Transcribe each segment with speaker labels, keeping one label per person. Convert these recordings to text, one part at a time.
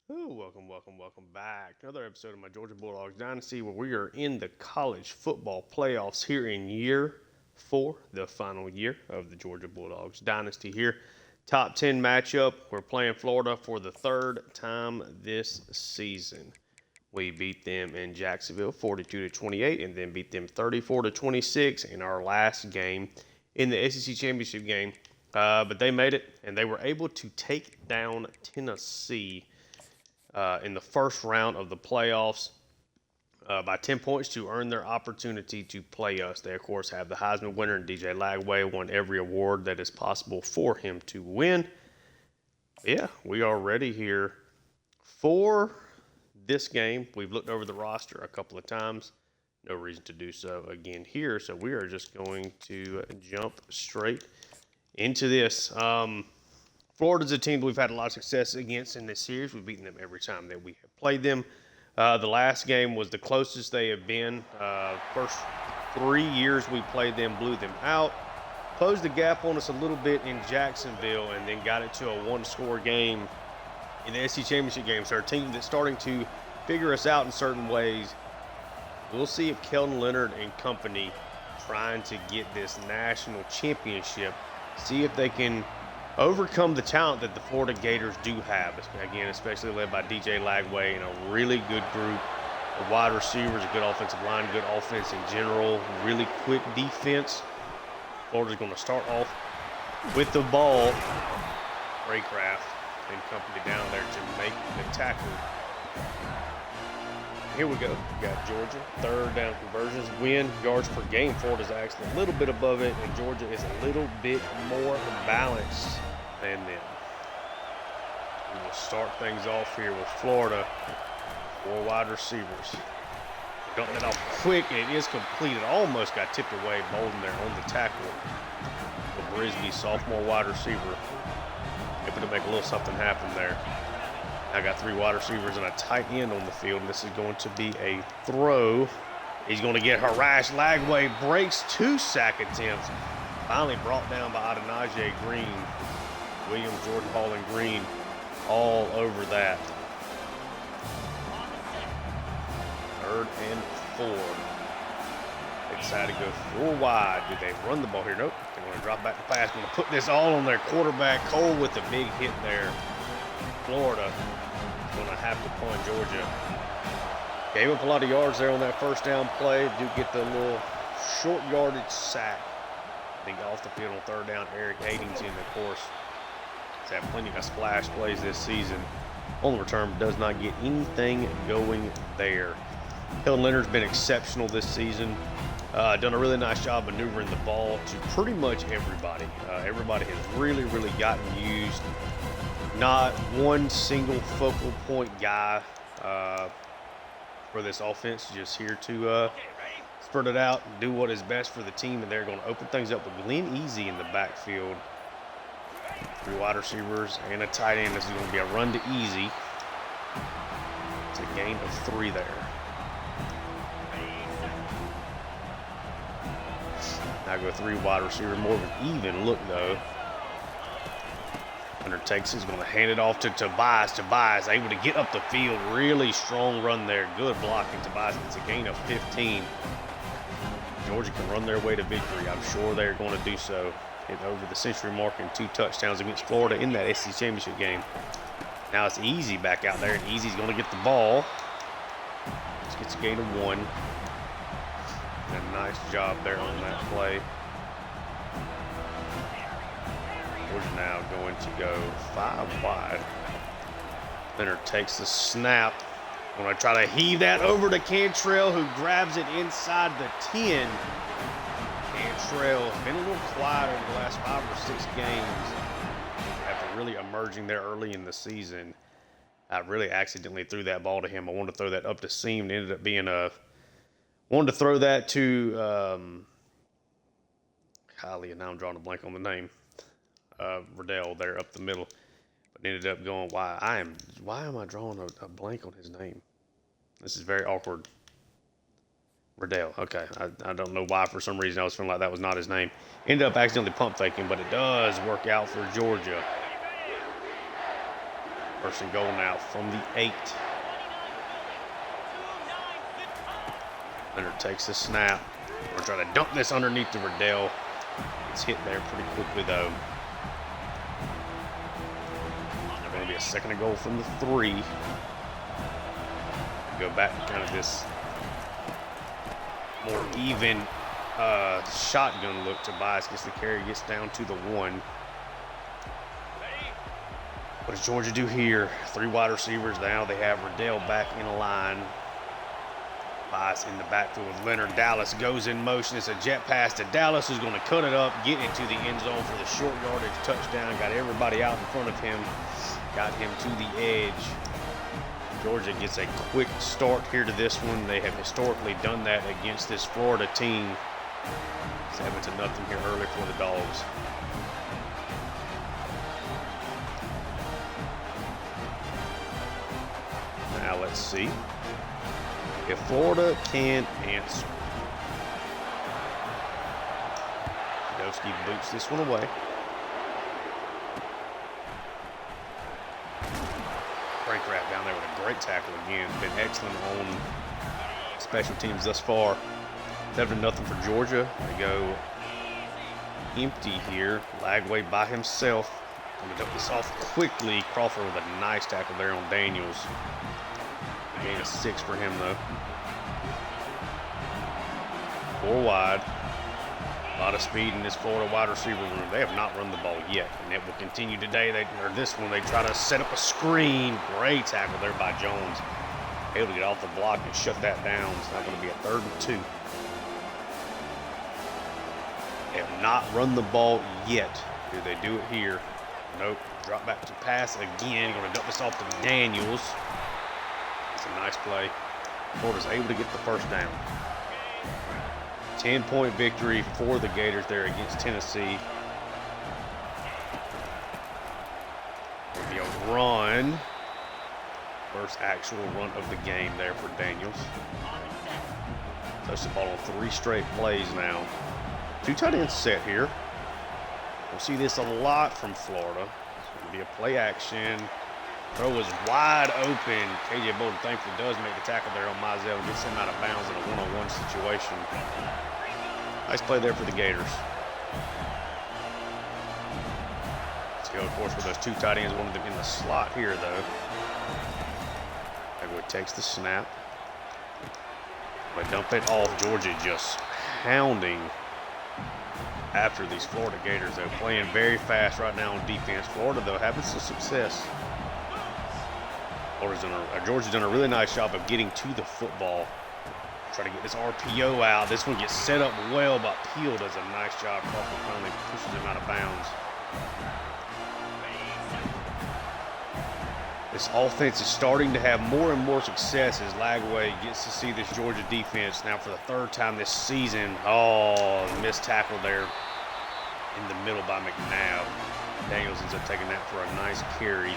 Speaker 1: Ooh, welcome back. Another episode of my Georgia Bulldogs Dynasty where we are in the college football playoffs here in year four, the final year of the Georgia Bulldogs Dynasty here. Top 10 matchup. We're playing Florida for the third time this season. We beat them in Jacksonville 42-28 and then beat them 34-26 in our last game in the SEC Championship game. But they made it and they were able to take down Tennessee in the first round of the playoffs by 10 points to earn their opportunity to play us. They, of course, have the Heisman winner, and DJ Lagway won every award that is possible for him to win. Yeah, we are ready here for this game. We've looked over the roster a couple of times. No reason to do so again here, so we are just going to jump straight into this. Florida's a team that we've had a lot of success against in this series. We've beaten them every time that we have played them. The last game was the closest they have been. First 3 years we played them, blew them out. Closed the gap on us a little bit in Jacksonville and then got it to a one-score game in the SEC Championship game. So our team that's starting to figure us out in certain ways. We'll see if Keldon Leonard and company trying to get this national championship, see if they can overcome the talent that the Florida Gators do have. Again, especially led by DJ Lagway and a really good group of wide receivers, a good offensive line, good offense in general, really quick defense. Florida's going to start off with the ball. Raycraft and company down there to make the tackle. Here we go. We got Georgia. Third down conversions. Win yards per game. Florida's actually a little bit above it, and Georgia is a little bit more balanced than them. We will start things off here with Florida. 4 wide receivers. Dump that off quick, and it is completed. Almost got tipped away. Bolden there on the tackle. The Brisbane sophomore wide receiver. Able to make a little something happen there. I got 3 wide receivers and a tight end on the field, and this is going to be a throw. He's going to get harassed. Lagway breaks 2 sack attempts. Finally brought down by Adenaje Green. Williams, Jordan Hall, and Green all over that. 3rd and 4. They decided to go 4 wide. Do they run the ball here? Nope. They're going to drop back the pass. Going to put this all on their quarterback. Cole with a big hit there. Florida going to have to punt Georgia. Gave up a lot of yards there on that first down play. Do get the little short yardage sack. I think off the field on 3rd down. Eric Addington, of course, has had plenty of splash plays this season. On the return, does not get anything going there. Keldon Leonard's been exceptional this season. Done a really nice job maneuvering the ball to pretty much everybody. Everybody has really gotten used. Not one single focal point guy for this offense. Just here to spread it out and do what is best for the team. And they're going to open things up with Glenn Easy in the backfield. 3 wide receivers and a tight end. This is going to be a run to Easy. It's a gain of 3 there. Now go 3 wide receiver. More of an even look though. Hunter takes it, is going to hand it off to Tobias. Tobias able to get up the field. Really strong run there. Good blocking. Tobias gets a gain of 15. Georgia can run their way to victory. I'm sure they're going to do so. Hit over the century mark in 2 touchdowns against Florida in that SEC Championship game. Now it's Easy back out there, and Easy's going to get the ball. Just gets a gain of 1. And a nice job there on that play. Georgia now going to go 5 wide. Leonard takes the snap. Going to try to heave that over to Cantrell, who grabs it inside the 10. Cantrell has been a little quiet over the last 5 or 6 games after really emerging there early in the season. I really accidentally threw that ball to him. I wanted to throw that up the seam. It ended up being wanted to throw that to Kylie, and now I'm drawing a blank on the name. Riddell there up the middle, but ended up going why am I drawing a blank on his name? This is very awkward. Riddell. Okay, I don't know why. For some reason I was feeling like that was not his name. Ended up accidentally pump faking, but it does work out for Georgia. First and goal now from the 8. Leonard takes the snap. We're trying to dump this underneath to Riddell. It's hit there pretty quickly, though. There's going to be a second and goal from the 3. Go back to kind of this more even shotgun look. Tobias gets the carry, gets down to the 1. What does Georgia do here? 3 wide receivers now. They have Riddell back in a line. Tobias in the backfield with Leonard. Dallas goes in motion. It's a jet pass to Dallas, who's going to cut it up, get into the end zone for the short yardage touchdown. Got everybody out in front of him. Got him to the edge. Georgia gets a quick start here to this one. They have historically done that against this Florida team. 7-0 here early for the Dogs. Now let's see if Florida can answer. Dawgs boots this one away. Frank Rapp down there with a great tackle again. Been excellent on special teams thus far. 7-0 for Georgia. They go empty here. Lagway by himself. Going to dump this off quickly. Crawford with a nice tackle there on Daniels. Gain of 6 for him, though. 4 wide. A lot of speed in this Florida wide receiver room. They have not run the ball yet, and it will continue today. This one, they try to set up a screen. Great tackle there by Jones. Able to get off the block and shut that down. It's not going to be a 3rd and 2. They have not run the ball yet. Do they do it here? Nope. Drop back to pass again. Going to dump this off to Daniels. It's a nice play. Florida's able to get the first down. 10-point victory for the Gators there against Tennessee. It'll be a run. First actual run of the game there for Daniels. Touched the ball on 3 straight plays now. 2 tight ends set here. We'll see this a lot from Florida. It's going to be a play action. Throw is wide open. KJ Bolden thankfully does make the tackle there on Mizell and gets him out of bounds in a one-on-one situation. Nice play there for the Gators. Let's go, of course, with those 2 tight ends. One of them in the slot here, though. Lagway takes the snap. They dump it off. Georgia just hounding after these Florida Gators. They're playing very fast right now on defense. Florida, though, having some success. Georgia's done a really nice job of getting to the football. Try to get this RPO out. This one gets set up well, but Peel does a nice job. Crawford finally pushes him out of bounds. This offense is starting to have more and more success as Lagway gets to see this Georgia defense now for the 3rd time this season. Oh, missed tackle there in the middle by McNabb. Daniels ends up taking that for a nice carry.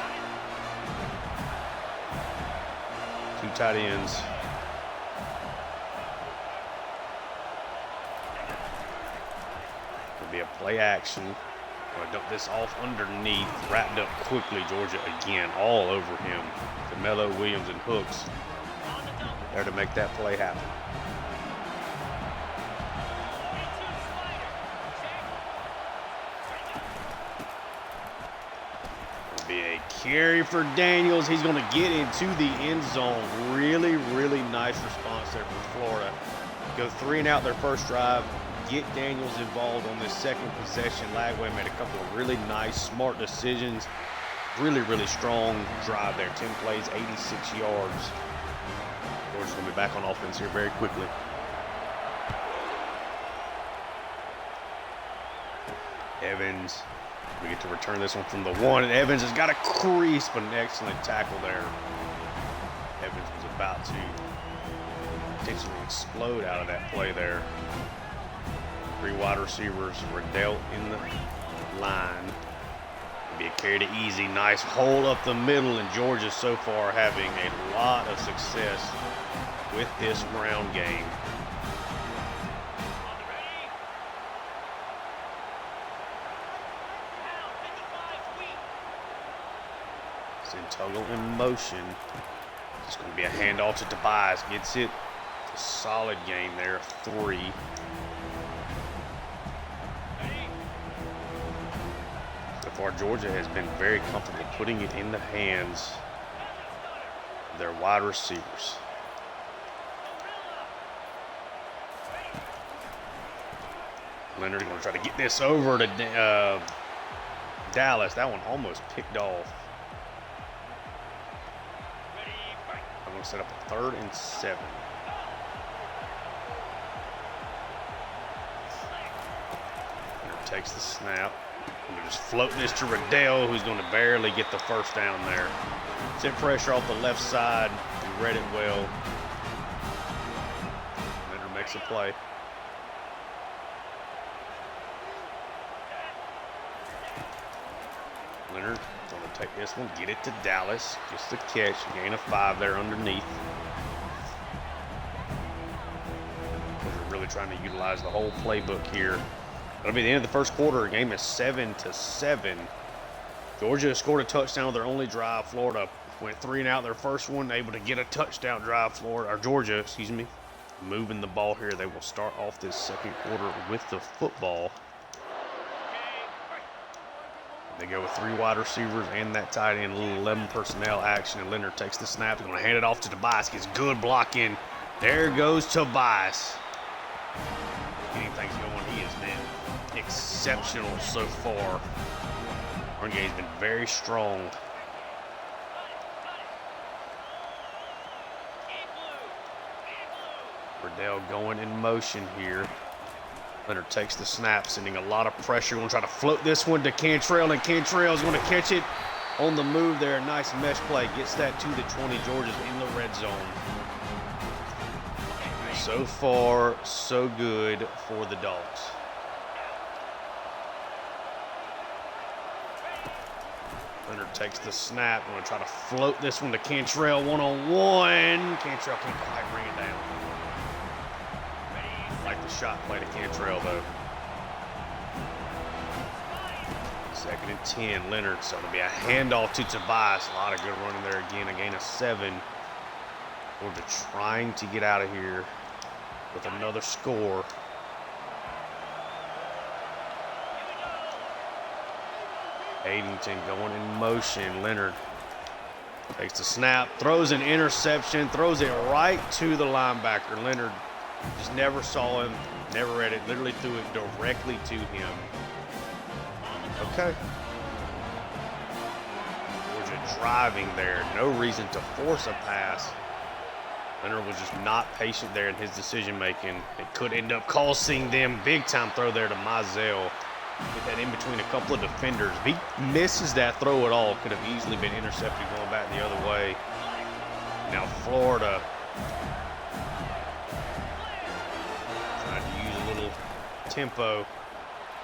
Speaker 1: 2 tight ends. It'll be a play action. Going to dump this off underneath. Wrapped up quickly. Georgia again all over him. DeMello, Williams, and Hooks there to make that play happen. Be a carry for Daniels. He's going to get into the end zone. Really, really nice response there for Florida. Go 3 and out their first drive. Get Daniels involved on this second possession. Lagway made a couple of really nice, smart decisions. Really, really strong drive there. 10 plays, 86 yards. Georgia's going to be back on offense here very quickly. Evans. We get to return this one from the 1, and Evans has got a crease, but an excellent tackle there. Evans was about to potentially explode out of that play there. 3 wide receivers. Riddell in the line. Be a carry to Easy. Nice hold up the middle, and Georgia so far having a lot of success with this ground game. In Chicago in motion. It's going to be a handoff to Dawgs. Gets it. A solid game there, 3. So far, Georgia has been very comfortable putting it in the hands of their wide receivers. Leonard going to try to get this over to Dallas. That one almost picked off. I'm going to set up a 3rd and 7. Leonard takes the snap. Going to just float this to Riddell, who's going to barely get the first down there. Set pressure off the left side. He read it well. Leonard makes a play. Leonard going to take this one, get it to Dallas. Gets the catch, gain of 5 there underneath. We're really trying to utilize the whole playbook here. That'll be the end of the first quarter. The game is 7-7. Georgia scored a touchdown on their only drive. Florida went 3 and out their first one, able to get a touchdown drive. Georgia, moving the ball here. They will start off this second quarter with the football. They go with 3 wide receivers and that tight end, a little 11 personnel action, and Leonard takes the snap. He's going to hand it off to Dawgs. Gets good blocking. There goes Dawgs. Getting things going. He has been exceptional so far. Run game's been very strong. Riddell going in motion here. Leonard takes the snap, sending a lot of pressure. Going to try to float this one to Cantrell, and Cantrell's going to catch it on the move there. Nice mesh play. Gets that to the 20. Georgia's in the red zone. So far, so good for the Dogs. Leonard takes the snap. Going to try to float this one to Cantrell one-on-one. Cantrell can't quite bring it down. Like the shot play to Cantrell, though. 2nd and 10. Leonard's going to be a handoff to Dawgs. A lot of good running there again. A gain of 7. Georgia trying to get out of here with another score. Addington going in motion. Leonard takes the snap, throws an interception, throws it right to the linebacker. Leonard just never saw him, never read it, literally threw it directly to him. Okay. Georgia driving there, no reason to force a pass. Leonard was just not patient there in his decision making. It could end up costing them. Big time throw there to Mizell. Get that in between a couple of defenders. If he misses that throw at all, could have easily been intercepted going back the other way. Now Florida trying to use a little tempo.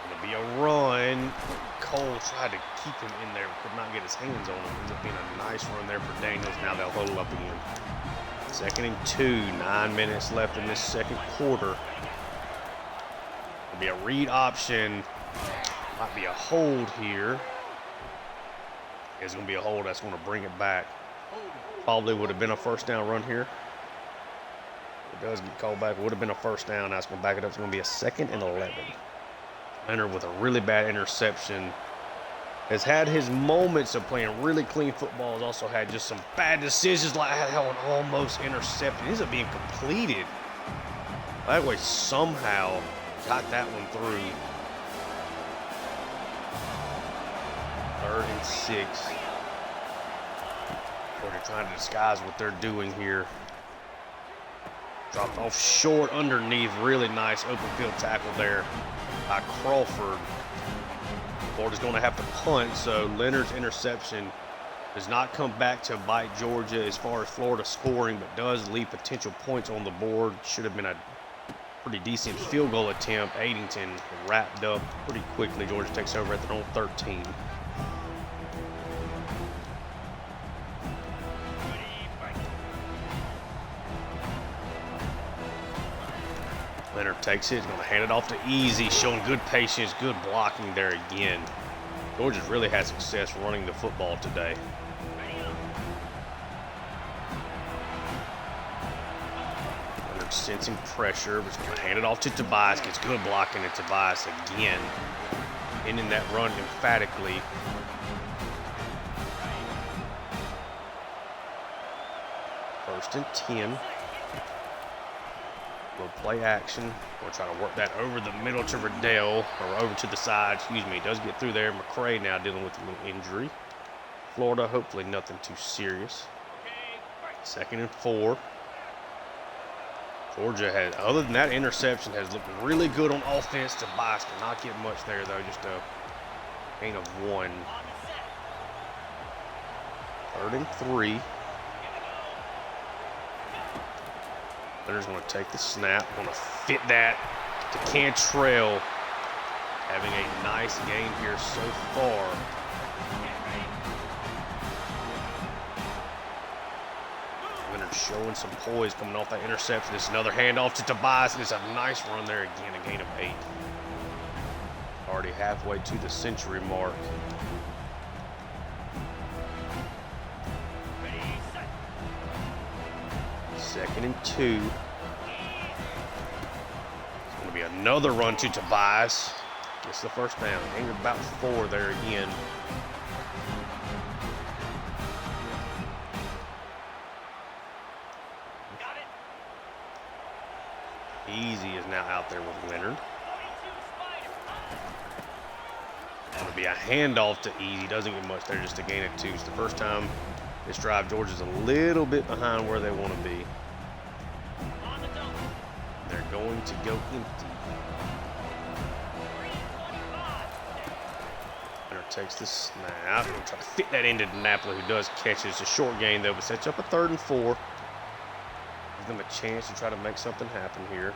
Speaker 1: Going to be a run. Cole tried to keep him in there, could not get his hands on him. Ends up being a nice run there for Daniels. Now they'll huddle up again. 2nd and 2, 9 minutes left in this second quarter. It'll be a read option. Might be a hold here. It's going to be a hold. That's going to bring it back. Probably would have been a first down run here. It does get called back. It would have been a first down. That's going to back it up. It's going to be a 2nd and 11. Leonard with a really bad interception. Has had his moments of playing really clean football. Has also had just some bad decisions, like that one almost intercepted. It ends up being completed. That way somehow got that one through. 3rd and 6. They're trying to disguise what they're doing here. Dropped off short underneath. Really nice open field tackle there by Crawford. Florida's going to have to punt, so Leonard's interception does not come back to bite Georgia as far as Florida scoring, but does leave potential points on the board. Should have been a pretty decent field goal attempt. Addington wrapped up pretty quickly. Georgia takes over at their own 13. Leonard takes it. He's going to hand it off to Easy, showing good patience, good blocking there again. Georgia's really had success running the football today. Leonard sensing pressure, but he's going to hand it off to Tobias. Gets good blocking at Tobias again. Ending that run emphatically. First and 10. We'll play action. We'll try to work that over the middle to Riddell, or over to the side, excuse me. He does get through there. McCray now dealing with a little injury. Florida, hopefully nothing too serious. 2nd and 4. Georgia has, other than that interception, has looked really good on offense. Tobias cannot get much there, though. Just a gain of 1. 3rd and 3. Leonard's going to take the snap, going to fit that to Cantrell. Having a nice game here so far. Leonard showing some poise coming off that interception. This is another handoff to Tobias, and it's a nice run there again, a gain of 8. Already halfway to the century mark. Second and 2. It's going to be another run to Tobias. Gets the first down. Gain of about 4 there again. Easy is now out there with Leonard. Going to be a handoff to Easy. Doesn't get much there, just a gain of 2. It's the first time this drive Georgia's a little bit behind where they want to be. They're going to go empty. Leonard takes the snap. We'll try to fit that into Napoli, who does catch it. It's a short gain, though, but sets up a 3rd and 4. Give them a chance to try to make something happen here.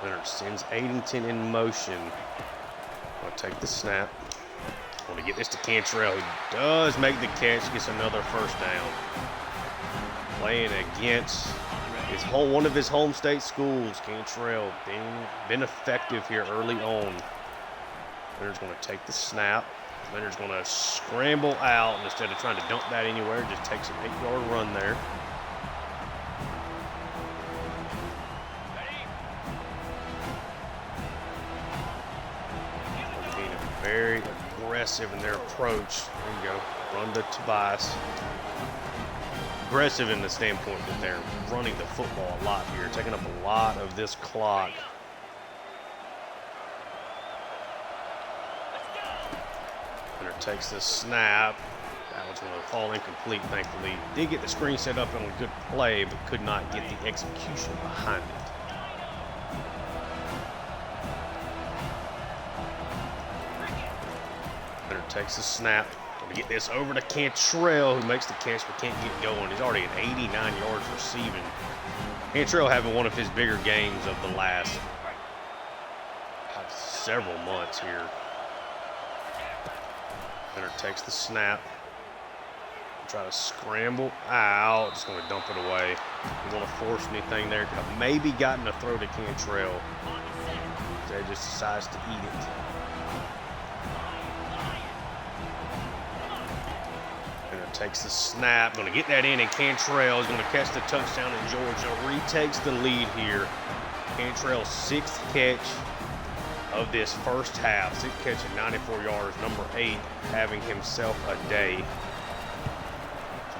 Speaker 1: Leonard sends Addington in motion. Going to take the snap. Want to get this to Cantrell, who does make the catch, gets another first down. Playing against one of his home state schools, Cantrell, been effective here early on. Leonard's going to take the snap. Leonard's going to scramble out, and instead of trying to dump that anywhere, just takes an 8-yard run there. Very aggressive in their approach. There you go. Run to Tobias. Aggressive in the standpoint that they're running the football a lot here, taking up a lot of this clock. Leonard takes the snap. That was going to fall incomplete, thankfully. Did get the screen set up on a good play, but could not get the execution behind it. Takes the snap. Going to get this over to Cantrell, who makes the catch but can't get going. He's already at 89 yards receiving. Cantrell having one of his bigger games of the last several months here. Leonard takes the snap. Try to scramble out. Just going to dump it away. Don't want to force anything there. Could have maybe gotten a throw to Cantrell. They just decides to eat it. Takes the snap, going to get that in, and Cantrell is going to catch the touchdown, and Georgia retakes the lead here. Cantrell's 6th catch of this first half. 6th catch at 94 yards, number 8, having himself a day.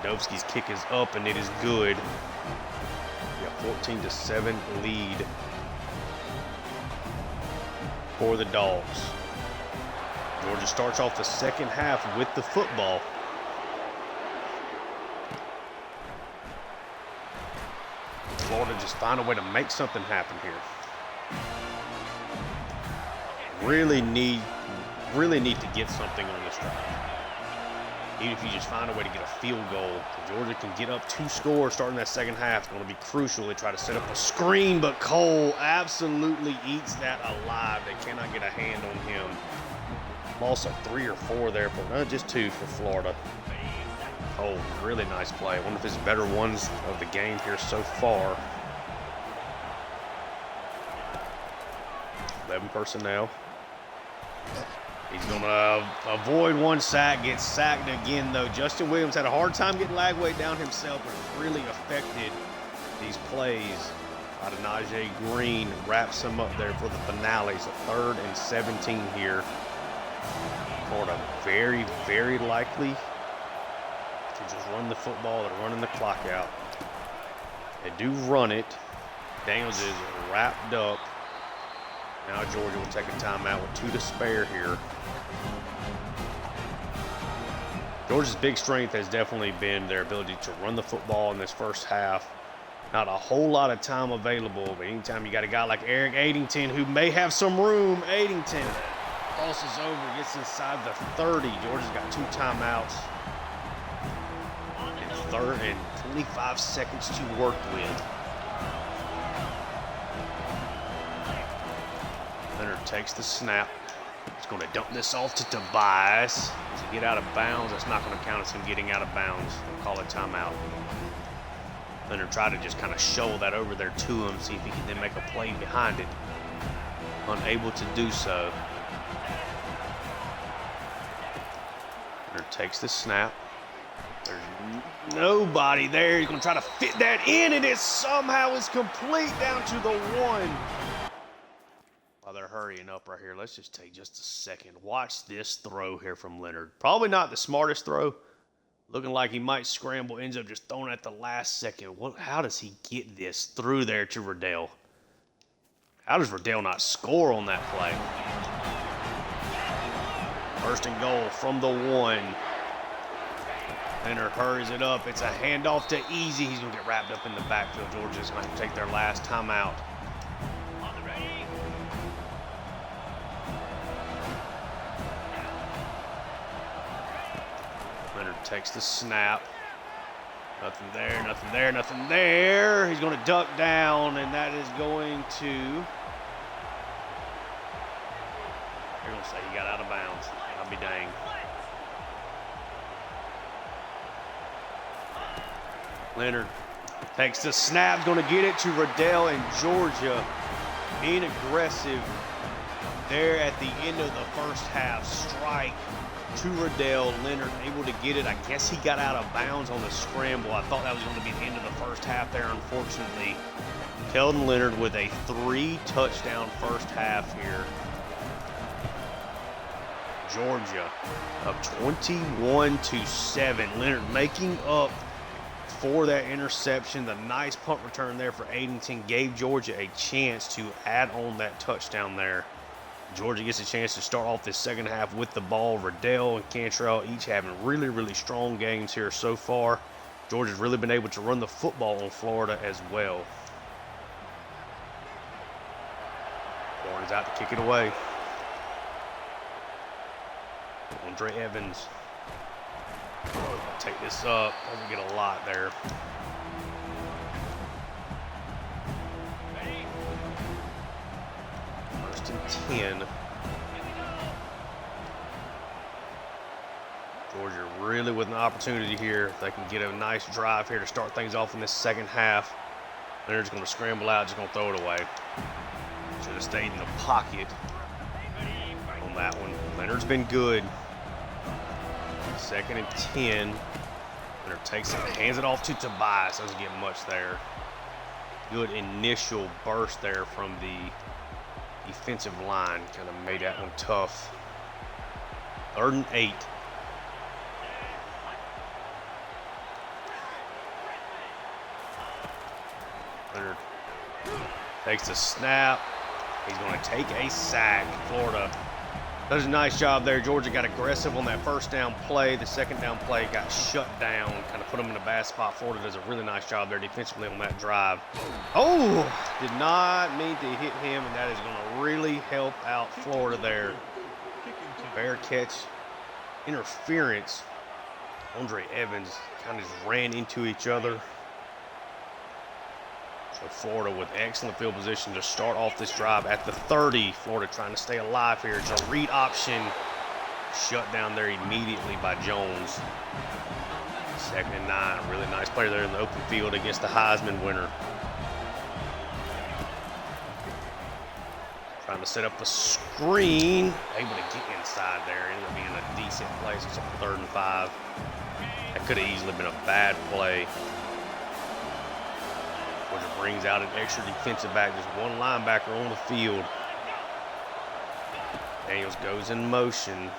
Speaker 1: Jadowski's kick is up, and it is good. We have 14-7 lead for the Dogs. Georgia starts off the second half with the football. Florida just find a way to make something happen here. Really need to get something on this drive. Even if you just find a way to get a field goal, if Georgia can get up 2 scores starting that second half, it's going to be crucial. They try to set up a screen, but Cole absolutely eats that alive. They cannot get a hand on him. Loss of 3 or 4 there, but just 2 for Florida. Oh, really nice play. One of his better ones of the game here so far. 11 personnel. He's going to avoid one sack, gets sacked again, though. Justin Williams had a hard time getting Lagway down himself, but it really affected these plays. Out of Najee Green wraps him up there for the finale. So 3rd and 17 here. Florida very, very likely to just run the football. They're running the clock out. They do run it. Daniels is wrapped up. Now Georgia will take a timeout with 2 to spare here. Georgia's big strength has definitely been their ability to run the football in this first half. Not a whole lot of time available, but anytime you got a guy like Eric Addington who may have some room, Addington crosses over, gets inside the 30. Georgia's got 2 timeouts and 3rd and 25 seconds to work with. Leonard takes the snap. He's going to dump this off to Tobias. To get out of bounds, that's not going to count as him getting out of bounds. We'll call it timeout. Leonard tried to just kind of shovel that over there to him, see if he can then make a play behind it. Unable to do so. Leonard takes the snap. There's nobody there. He's going to try to fit that in, and it somehow is complete down to the 1. While they're hurrying up right here, let's just take just a second. Watch this throw here from Leonard. Probably not the smartest throw. Looking like he might scramble, ends up just throwing it at the last second. How does he get this through there to Riddell? How does Riddell not score on that play? 1st and goal from the 1. Leonard hurries it up. It's a handoff to Easy. He's going to get wrapped up in the backfield. Georgia's going to have to take their last timeout. Leonard takes the snap. Nothing there, nothing there, nothing there. He's going to duck down, and that is going to... You're going to say he got out of bounds. I'll be dang. Leonard takes the snap, going to get it to Riddell, and Georgia being aggressive there at the end of the first half. Strike to Riddell. Leonard able to get it. I guess he got out of bounds on the scramble. I thought that was going to be the end of the first half there, unfortunately. Keldon Leonard with a 3-touchdown first half here. Georgia up 21-7. Leonard making up for that interception. The nice punt return there for Addington gave Georgia a chance to add on that touchdown there. Georgia gets a chance to start off this second half with the ball. Riddell and Cantrell each having really, really strong games here so far. Georgia's really been able to run the football on Florida as well. Warren's out to kick it away. Andre Evans. Take this up. Doesn't get a lot there. First and 10. Georgia really with an opportunity here. If they can get a nice drive here to start things off in this second half. Leonard's going to scramble out, just going to throw it away. Should have stayed in the pocket on that one. Leonard's been good. Second and 10. Leonard takes it, hands it off to Tobias. Doesn't get much there. Good initial burst there from the defensive line. Kind of made that one tough. 3rd and 8. Leonard takes the snap. He's going to take a sack. Florida does a nice job there. Georgia got aggressive on that first down play. The second down play got shut down, kind of put them in a bad spot. Florida does a really nice job there defensively on that drive. Oh, did not mean to hit him, and that is going to really help out Florida there. Fair catch interference. Andre Evans kind of just ran into each other. So Florida with excellent field position to start off this drive at the 30. Florida trying to stay alive here. It's a read option. Shut down there immediately by Jones. 2nd and 9. Really nice play there in the open field against the Heisman winner. Trying to set up a screen. Able to get inside there. Ended up being a decent play. So it's a 3rd and 5. That could have easily been a bad play. Georgia brings out an extra defensive back. Just one linebacker on the field. Daniels goes in motion.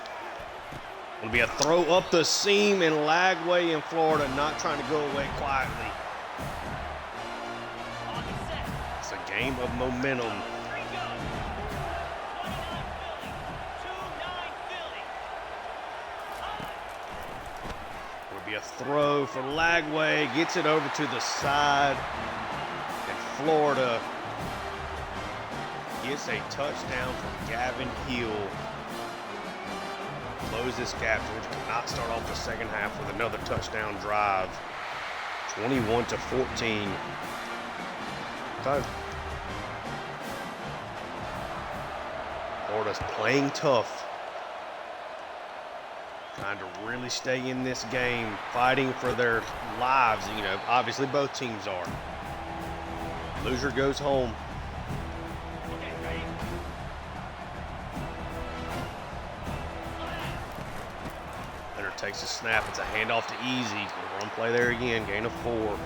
Speaker 1: It'll be a throw up the seam, and Lagway in Florida not trying to go away quietly. It's a game of momentum. It'll be a throw for Lagway. Gets it over to the side. And Florida gets a touchdown from Gavin Hill. Close this gap. Georgia cannot start off the second half with another touchdown drive. 21-14. Okay. Florida's playing tough. Trying to really stay in this game, fighting for their lives. You know, obviously both teams are. Loser goes home. Takes a snap. It's a handoff to Easy. Run play there again. Gain of 4.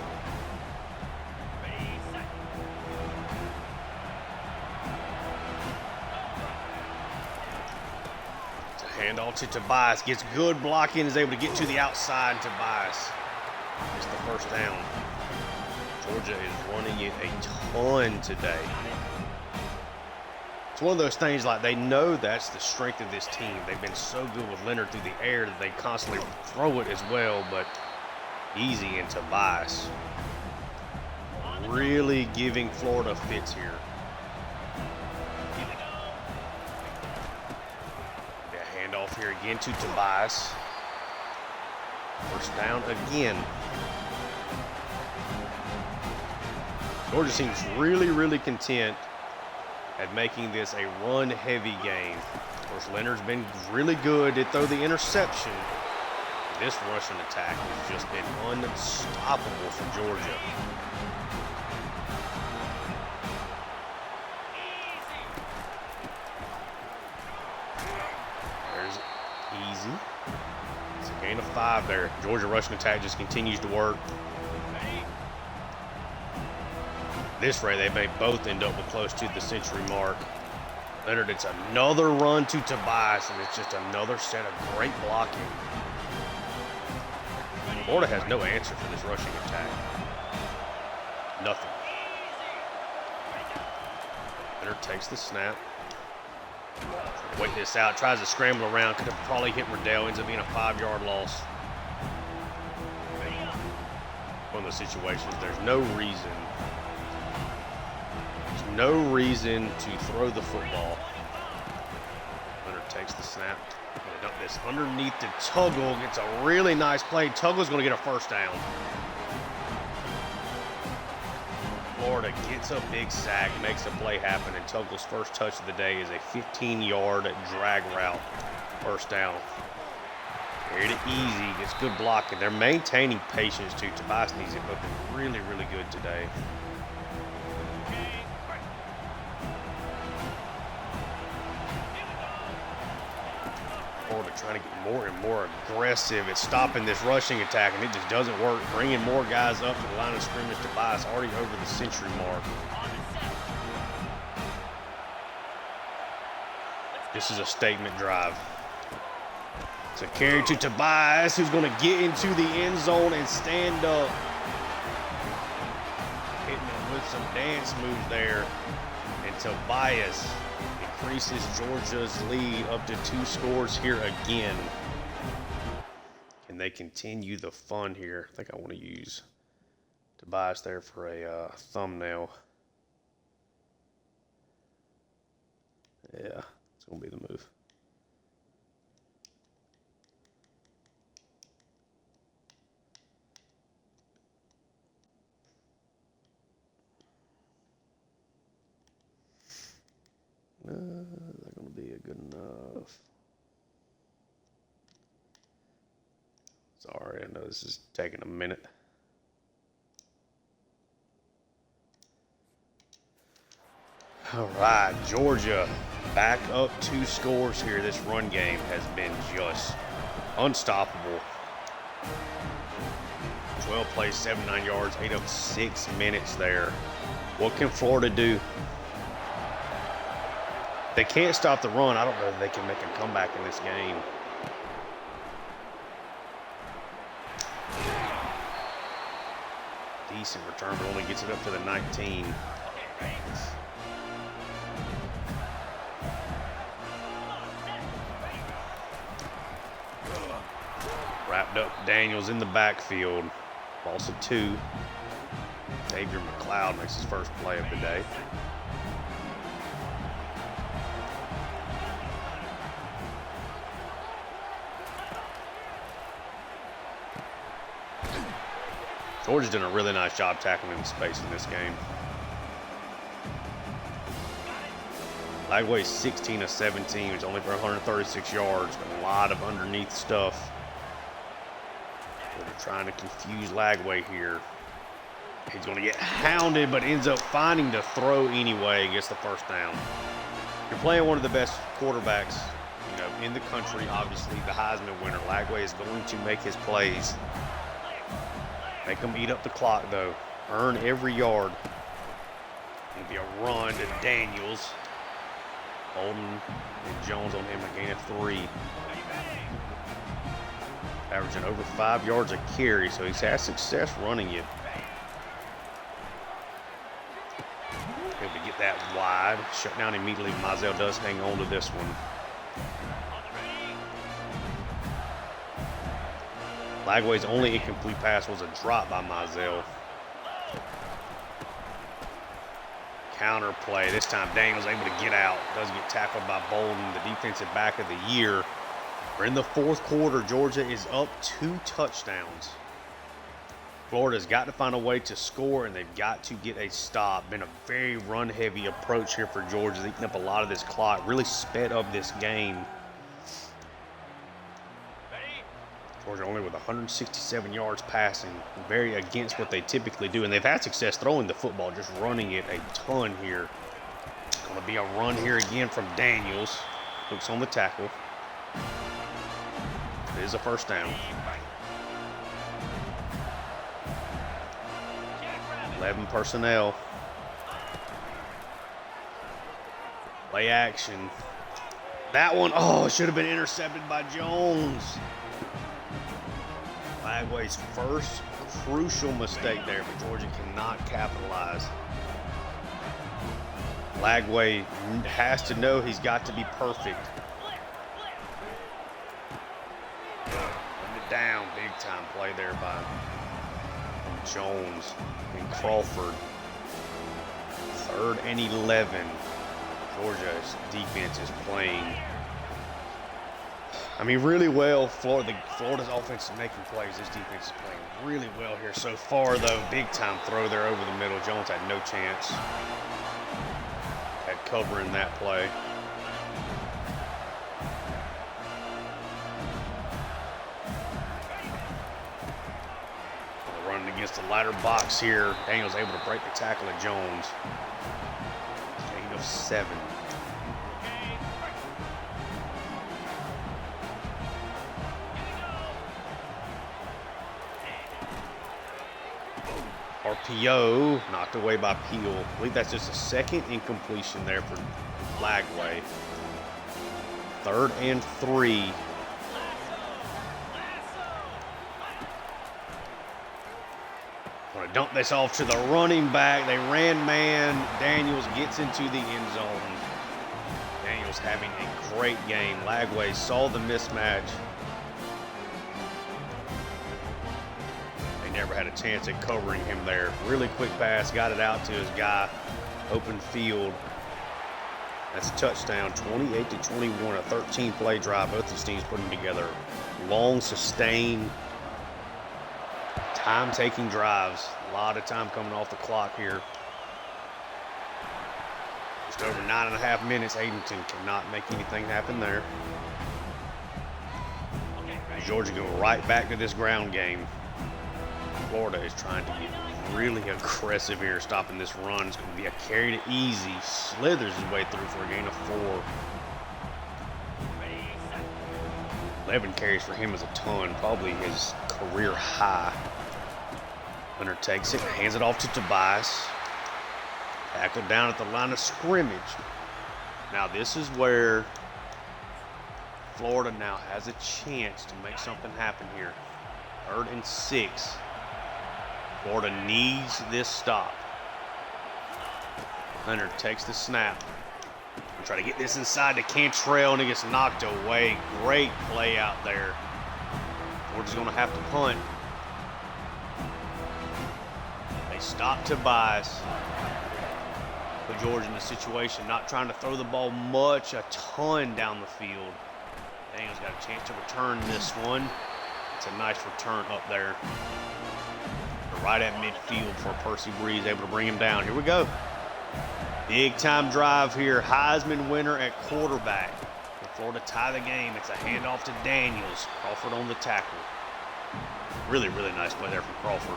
Speaker 1: It's a handoff to Tobias. Gets good blocking. Is able to get to the outside. Tobias gets the first down. Georgia is running it a ton today. It's one of those things like they know that's the strength of this team. They've been so good with Leonard through the air that they constantly throw it as well, but Easy and Tobias really giving Florida fits here. A handoff here again to Tobias. First down again. Georgia seems really, really content at making this a run-heavy game. Of course, Leonard's been really good to throw the interception. This rushing attack has just been unstoppable for Georgia. There's Easy. It's a gain of 5 there. Georgia rushing attack just continues to work. This rate, they may both end up close to the century mark. Leonard, it's another run to Tobias, and it's just another set of great blocking. Florida has no answer for this rushing attack. Nothing. Leonard takes the snap. Wait this out, tries to scramble around, could have probably hit Riddell, ends up being a 5-yard loss. One of those situations, there's no reason to throw the football. Leonard takes the snap. Gonna dump this underneath to Tuggle. Gets a really nice play. Tuggle's going to get a first down. Florida gets a big sack, makes a play happen, and Tuggle's first touch of the day is a 15-yard drag route. First down. Here to Easy. Gets good blocking. They're maintaining patience too. Tobias needs it, but been really, really good today. Trying to get more and more aggressive at stopping this rushing attack, and it just doesn't work. Bringing more guys up to the line of scrimmage. Tobias already over the century mark. This is a statement drive. It's a carry to Tobias, who's going to get into the end zone and stand up. Hitting him with some dance moves there. And Tobias increases Georgia's lead up to 2 scores here again. Can they continue the fun here? I think I want to use Tobias there for a thumbnail. Yeah, it's going to be the move. Is that going to be good enough? Sorry, I know this is taking a minute. All right, Georgia back up 2 scores here. This run game has been just unstoppable. 12 plays, 79 yards, 8 of 6 minutes there. What can Florida do? They can't stop the run. I don't know if they can make a comeback in this game. Decent return, but only gets it up to the 19. Wrapped up Daniels in the backfield. Loss of 2. Xavier McLeod makes his first play of the day. Georgia's done a really nice job tackling in space in this game. Lagway's 16 of 17, which is only for 136 yards, but a lot of underneath stuff. They're trying to confuse Lagway here. He's going to get hounded, but ends up finding the throw anyway and gets the first down. You're playing one of the best quarterbacks, in the country. Obviously, the Heisman winner. Lagway is going to make his plays. Make them eat up the clock, though. Earn every yard. It'll be a run to Daniels. Bolden and Jones on him, a gain of 3. Averaging over 5 yards a carry, so he's had success running it. Able to get that wide. Shut down immediately. Mizell does hang on to this one. Lagway's only incomplete pass was a drop by Mizell. Counter play. This time Daniels able to get out. Does get tackled by Bolden, the defensive back of the year. We're in the 4th quarter. Georgia is up 2 touchdowns. Florida's got to find a way to score, and they've got to get a stop. Been a very run-heavy approach here for Georgia. They've eaten up a lot of this clock. Really sped up this game. Georgia only with 167 yards passing, very against what they typically do. And they've had success throwing the football, just running it a ton here. Going to be a run here again from Daniels. Hooks on the tackle. It is a first down. 11 personnel. Play action. That one, should have been intercepted by Jones. Lagway's first crucial mistake there, but Georgia cannot capitalize. Lagway has to know he's got to be perfect. Putting it down, big time play there by Jones and Crawford. 3rd and 11. Georgia's defense is playing really well. Florida's offense is making plays. This defense is playing really well here so far, though. Big time throw there over the middle. Jones had no chance at covering that play. Running against the lighter box here. Daniels able to break the tackle of Jones. Gain of 7. RPO knocked away by Peel. I believe that's just a 2nd incompletion there for Lagway. 3rd and 3. Want to dump this off to the running back. They ran man. Daniels gets into the end zone. Daniels having a great game. Lagway saw the mismatch. Never had a chance at covering him there. Really quick pass, got it out to his guy. Open field. That's a touchdown, 28-21, a 13-play drive. Both these teams putting together long, sustained, time-taking drives. A lot of time coming off the clock here. Just over 9.5 minutes. Adenton cannot make anything happen there. Georgia going right back to this ground game. Florida is trying to get really aggressive here, stopping this run. It's going to be a carry to easy. Slithers his way through for a gain of 4. 11 carries for him is a ton, probably his career high. Hunter takes it, hands it off to Tobias. Tackled down at the line of scrimmage. Now this is where Florida now has a chance to make something happen here. 3rd and 6. Florida needs this stop. Hunter takes the snap. Try to get this inside to Cantrell, and it gets knocked away. Great play out there. Georgia's going to have to punt. They stop Tobias. Put Georgia in the situation, not trying to throw the ball much, a ton down the field. Daniel's got a chance to return this one. It's a nice return up there. Right at midfield for Percy Breeze, able to bring him down. Here we go. Big time drive here. Heisman winner at quarterback. If Florida tie the game, it's a handoff to Daniels. Crawford on the tackle. Really, really nice play there from Crawford.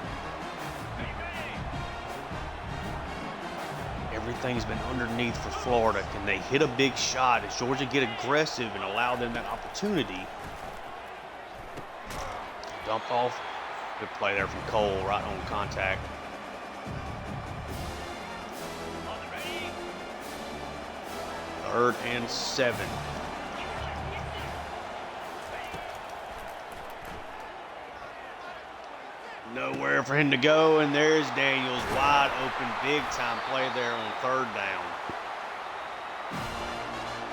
Speaker 1: Everything's been underneath for Florida. Can they hit a big shot? Does Georgia get aggressive and allow them that opportunity? Dump off. Good play there from Cole, right on contact. Third and 7. Nowhere for him to go, and there's Daniels, wide open, big time play there on 3rd down.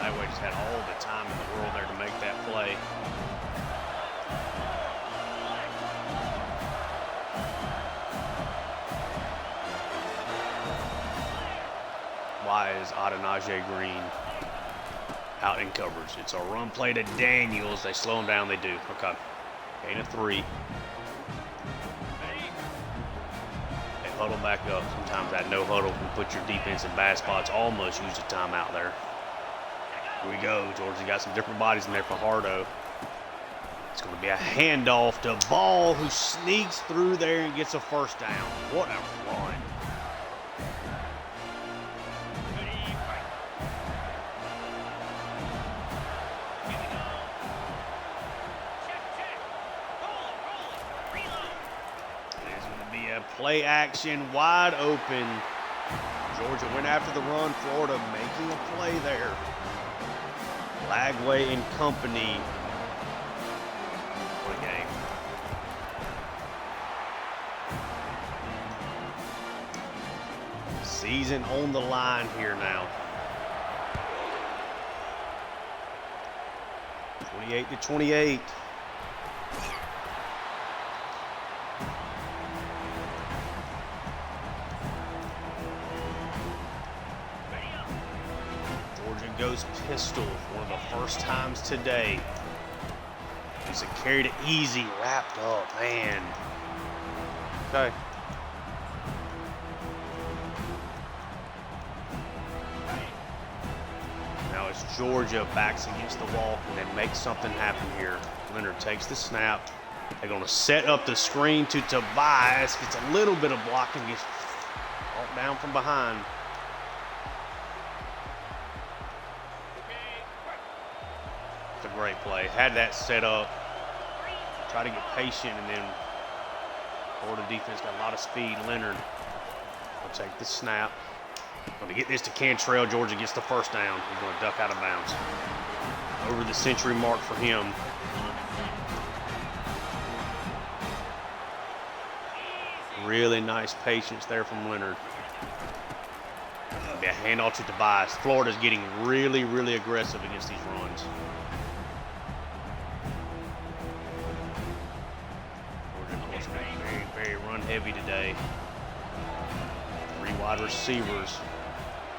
Speaker 1: That way just had all the time in the world there to make that play. Why is Adenaje Green out in coverage? It's a run play to Daniels. They slow him down. They do. Okay. Gain of 3. They huddle back up. Sometimes that no huddle can put your defense in bad spots. Almost used a timeout there. Here we go. Georgia got some different bodies in there for Hardo. It's going to be a handoff to Ball, who sneaks through there and gets a 1st down. What a run. Play action, wide open. Georgia went after the run. Florida making a play there. Lagway and company. What a game. Season on the line here now. 28-28. Goes pistol for one of the first times today. It's a carry to easy, wrapped up, man. Okay. Now it's Georgia backs against the wall. Can they make something happen here? Leonard takes the snap. They're going to set up the screen to Tobias. Gets a little bit of blocking. Gets brought down from behind. Great play. Had that set up. Try to get patient, and then Florida defense got a lot of speed. Leonard will take the snap. Going to get this to Cantrell. Georgia gets the 1st down. He's going to duck out of bounds. Over the century mark for him. Really nice patience there from Leonard. Be a handoff to Tobias. Florida's getting really, really aggressive against these runs. Very run heavy today. 3 wide receivers.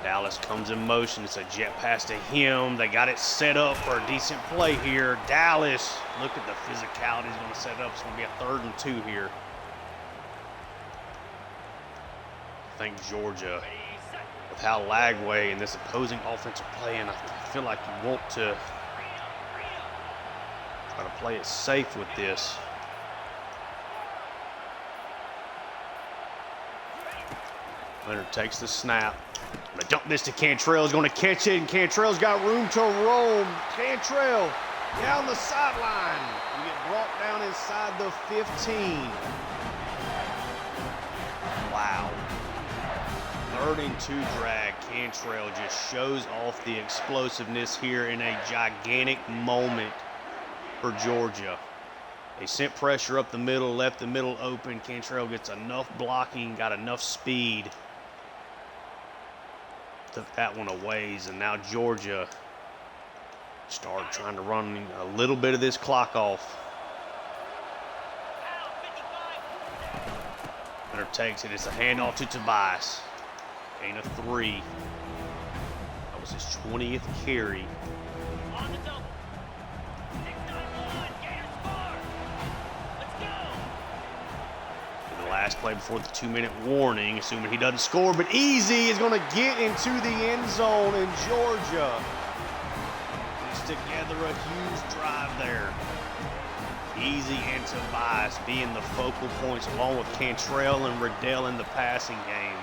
Speaker 1: Dallas comes in motion. It's a jet pass to him. They got it set up for a decent play here. Dallas, look at the physicality he's going to set up. It's going to be a 3rd and 2 here. I think Georgia, with how Lagway and this opposing offensive play, and I feel like you want to try to play it safe with this. Leonard takes the snap. Gonna dump this to Cantrell's going to catch it, and Cantrell's got room to roam. Cantrell down the sideline. You get brought down inside the 15. Wow. 3rd and 2 drag. Cantrell just shows off the explosiveness here in a gigantic moment for Georgia. They sent pressure up the middle, left the middle open. Cantrell gets enough blocking, got enough speed. Took that one away, and now Georgia started trying to run a little bit of this clock off. Leonard takes it. It's a handoff to Tobias. Gain of 3. That was his 20th carry.
Speaker 2: On the double. 6-9-1. Gators score. Let's go.
Speaker 1: The last play before the 2-minute warning, assuming he doesn't score, but Easy is going to get into the end zone, in Georgia puts together a huge drive there. Easy and Tobias being the focal points, along with Cantrell and Riddell in the passing game.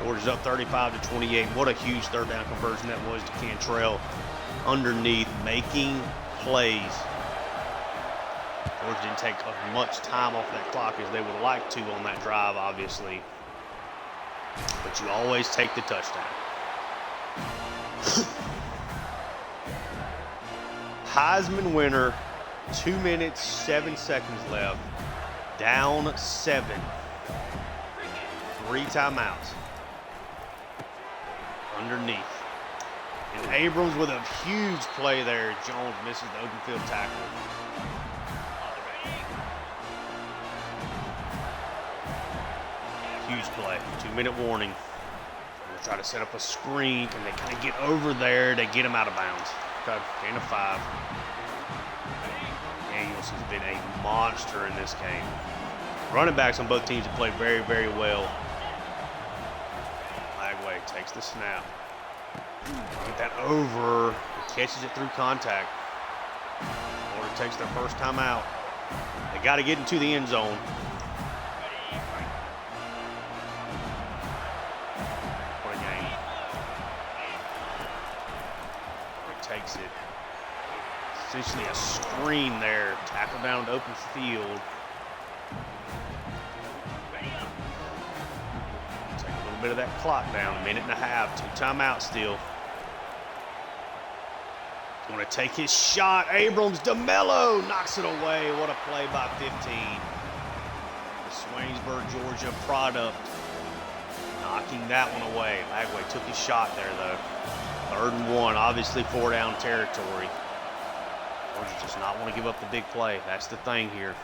Speaker 1: Georgia's up 35-28. What a huge 3rd down conversion that was to Cantrell underneath, making plays. Georgia didn't take as much time off that clock as they would like to on that drive, obviously. But you always take the touchdown. Heisman winner, 2 minutes, 7 seconds left. Down 7. 3 timeouts. Underneath. And Abrams with a huge play there. Jones misses the open field tackle. Huge play. 2-minute warning. We'll try to set up a screen. Can they kind of get over there to get him out of bounds? Okay, gain of 5. Daniels has been a monster in this game. Running backs on both teams have played very, very well. Lagway takes the snap. Get that over. He catches it through contact. Florida takes their first time out. They got to get into the end zone. What a game. Florida takes it. Essentially a screen there. Tackle down to open field. Take a little bit of that clock down. 1.5 minutes. 2 timeouts still. Going to take his shot. Abrams, DeMello knocks it away. What a play by 15. The Swainsburg, Georgia product. Knocking that one away. Lagway took his shot there, though. 3rd and 1. Obviously 4 down territory. Georgia does not want to give up the big play. That's the thing here.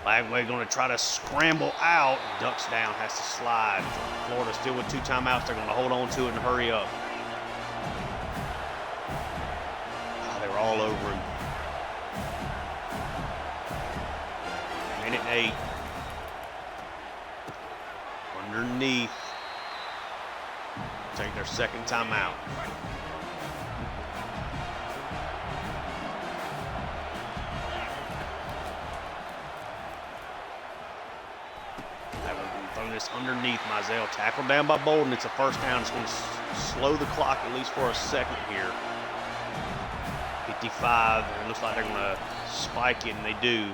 Speaker 1: Lagway going to try to scramble out. Ducks down, has to slide. Florida still with 2 timeouts. They're going to hold on to it and hurry up. They were all over him. 1 minute 8. Underneath. Take their 2nd timeout. Throw this underneath Mizell. Tackled down by Bolden. It's a first down. It's going to slow the clock at least for a second here. 55. It looks like they're going to spike it, and they do.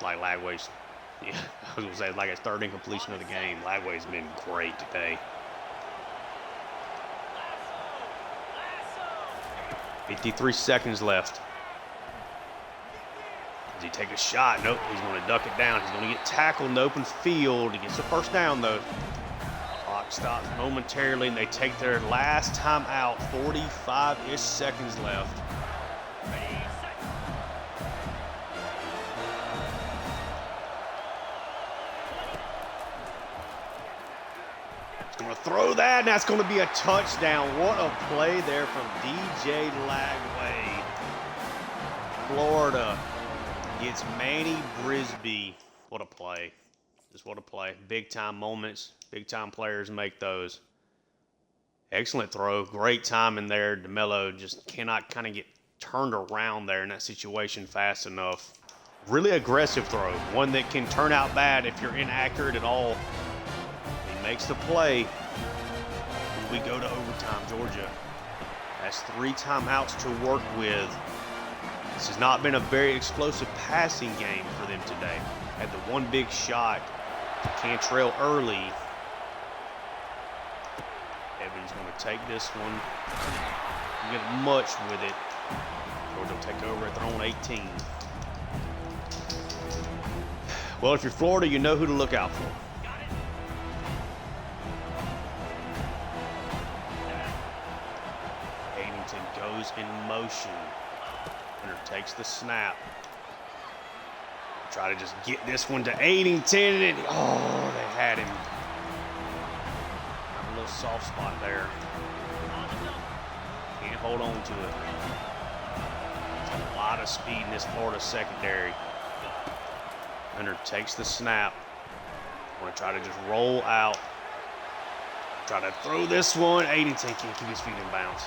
Speaker 1: Like Lagway's, yeah, I was going to say, like his 3rd incompletion of the game. Lagway's been great today. 53 seconds left. Does he take a shot? Nope, he's going to duck it down. He's going to get tackled in the open field. He gets the first down, though. Clock stops momentarily, and they take their last time out. 45-ish seconds left. He's going to throw that, and that's going to be a touchdown. What a play there from DJ Lagway. Florida gets Manny Brisby. What a play. Just what a play. Big time moments. Big time players make those. Excellent throw. Great time in there. DeMello just cannot kind of get turned around there in that situation fast enough. Really aggressive throw. One that can turn out bad if you're inaccurate at all. makes the play. We go to overtime. Georgia has 3 timeouts to work with. This has not been a very explosive passing game for them today. Had the one big shot to Cantrell early. Evans going to take this one. Get much with it. Georgia will take over at their own 18. Well, if you're Florida, you know who to look out for. Addington goes in motion. Hunter takes the snap. Try to just get this one to Addington. And they had him. Have a little soft spot there. Can't hold on to it. There's a lot of speed in this Florida secondary. Hunter takes the snap. Want to try to just roll out. Try to throw this one. Addington can't keep his feet in bounds.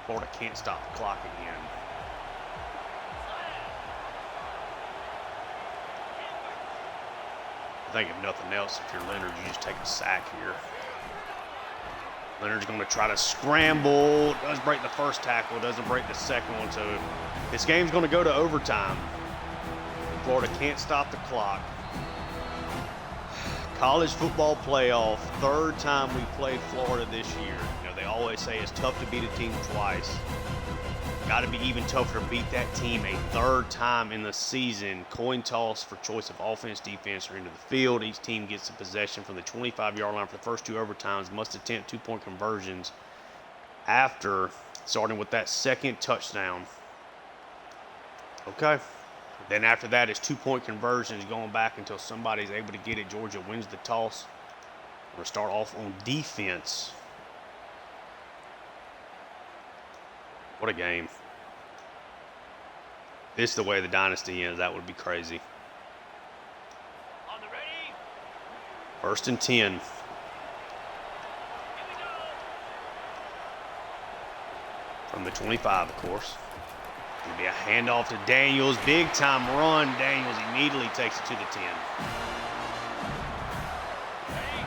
Speaker 1: Florida can't stop the clock again. I think if nothing else, if you're Leonard, you just take a sack here. Leonard's going to try to scramble. Does break the first tackle, doesn't break the second one. So this game's going to go to overtime. Florida can't stop the clock. College football playoff, 3rd time we played Florida this year. You know, they always say it's tough to beat a team twice. Got to be even tougher to beat that team a 3rd time in the season. Coin toss for choice of offense, defense, or into the field. Each team gets the possession from the 25-yard line for the first 2 overtimes. Must attempt 2-point conversions after starting with that 2nd touchdown. Okay. Then after that is 2-point conversions going back until somebody's able to get it. Georgia wins the toss. We're going to start off on defense. What a game. This is the way the dynasty ends. That would be crazy.
Speaker 2: On the ready.
Speaker 1: 1st and 10.
Speaker 2: Here we go.
Speaker 1: From the 25, of course. It'll be a handoff to Daniels. Big time run. Daniels immediately takes it to the 10.
Speaker 2: Ready.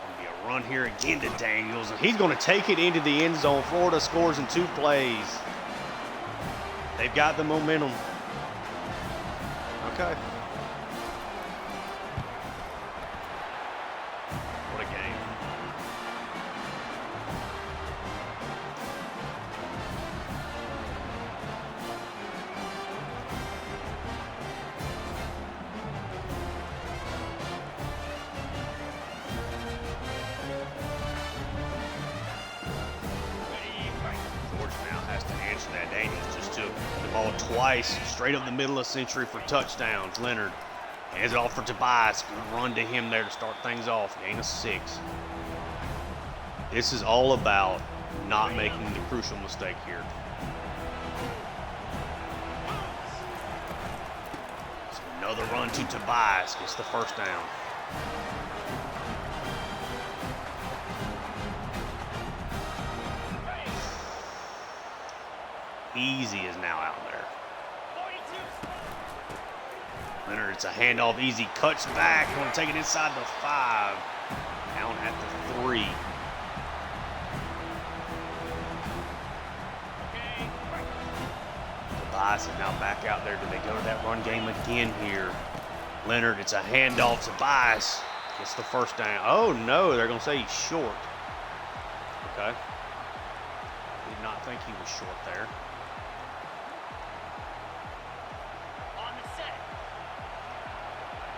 Speaker 1: Gonna be a run here again to Daniels, and he's going to take it into the end zone. Florida scores in 2 plays. They've got the momentum. Okay. What a game. Georgia now has to answer that. Daniels just took the ball twice, straight up the middle of Century for touchdowns. Leonard hands it off for Tobias. Gonna run to him there to start things off. Gain of 6. This is all about not making the crucial mistake here. So another run to Tobias. Gets the first down. Easy is now out there.
Speaker 2: 42.
Speaker 1: Leonard, it's a handoff. Easy cuts back. Going to take it inside the 5. Down at the 3.
Speaker 2: Okay.
Speaker 1: Tobias is now back out there. Do they go to that run game again here? Leonard, it's a handoff. Tobias gets the first down. Oh, no. They're going to say he's short. Okay. Did not think he was short there.
Speaker 2: On the set.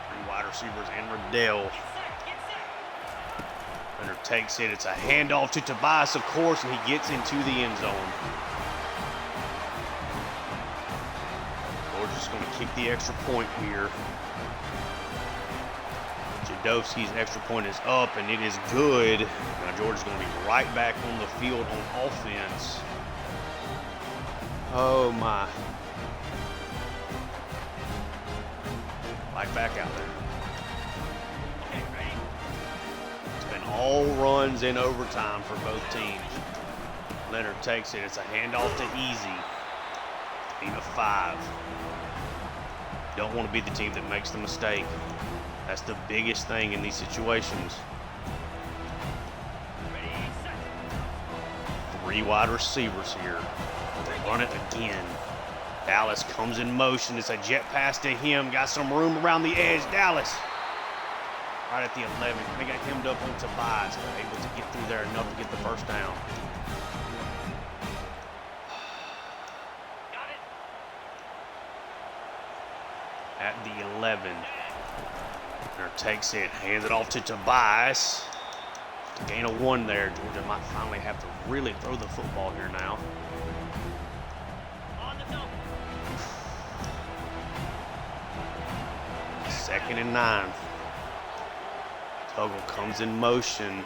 Speaker 1: 3 wide receivers and Riddell.
Speaker 2: Get set. Get set.
Speaker 1: Leonard takes it. It's a handoff to Tobias, of course, and he gets into the end zone. Georgia's going to kick the extra point here. Jadowski's extra point is up, and it is good. Now Georgia's going to be right back on the field on offense. Oh, my. Right back out there.
Speaker 2: Okay, ready.
Speaker 1: runs in overtime for both teams. Leonard takes it. It's a handoff to Easy. Team of 5. Don't want to be the team that makes the mistake. That's the biggest thing in these situations. 3 wide receivers here. They run it again. Dallas comes in motion. It's a jet pass to him. Got some room around the edge. Dallas. Right at the 11. They got hemmed up on Tobias. They're able to get through there enough to get the first down. At the 11. Leonard takes it, hands it off to Tobias. To gain a 1 there. Georgia might finally have to really throw the football here now.
Speaker 2: On the double.
Speaker 1: 2nd and 9. Tuggle comes in motion.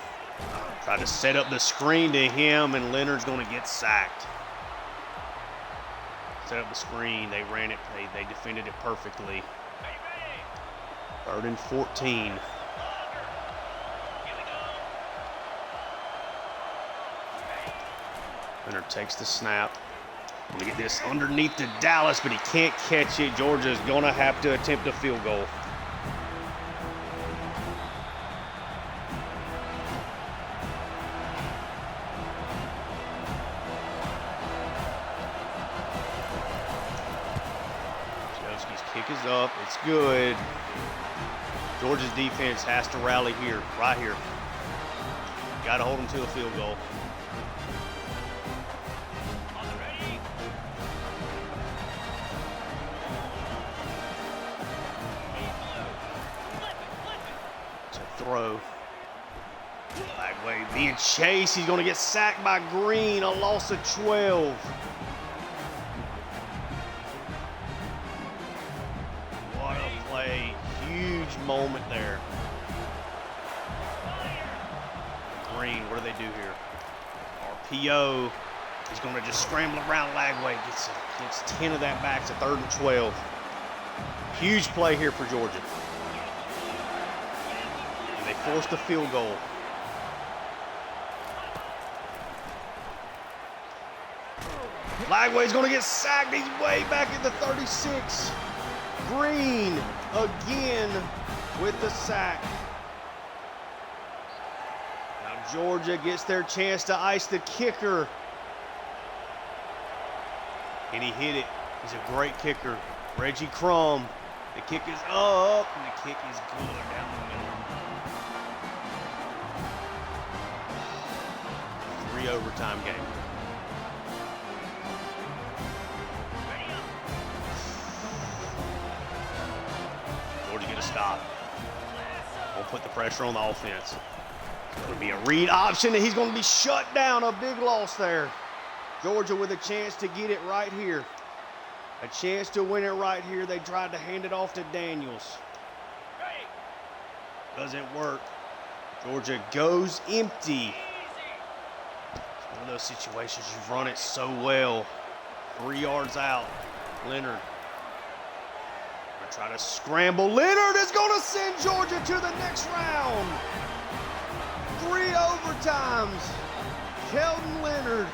Speaker 1: Try to set up the screen to him, and Leonard's going to get sacked. Set up the screen. They ran it. They defended it perfectly. 3rd and 14. Leonard takes the snap. Going to get this underneath to Dallas, but he can't catch it. Georgia's going to have to attempt a field goal. Kick is up. It's good. Georgia's defense has to rally here, right here. Got to hold them to a field goal.
Speaker 2: On the ready.
Speaker 1: To throw. Flagway being chased. He's going to get sacked by Green. A loss of 12. Huge moment there. Green, what do they do here? RPO. He's going to just scramble around Lagway. Gets 10 of that back to 3rd and 12. Huge play here for Georgia. And they forced a field goal. Lagway's going to get sacked. He's way back at the 36. Green again with the sack. Now Georgia gets their chance to ice the kicker. And he hit it. He's a great kicker. Reggie Crum. The kick is up, and the kick is good down the middle. 3 overtime game. Georgia get a stop. Won't put the pressure on the offense. It's going to be a read option, and he's going to be shut down. A big loss there. Georgia with a chance to get it right here. A chance to win it right here. They tried to hand it off to Daniels. Doesn't work. Georgia goes empty. It's one of those situations you've run it so well. 3 yards out. Leonard. Try to scramble. Leonard is going to send Georgia to the next round. 3 overtimes. Kelton Leonard,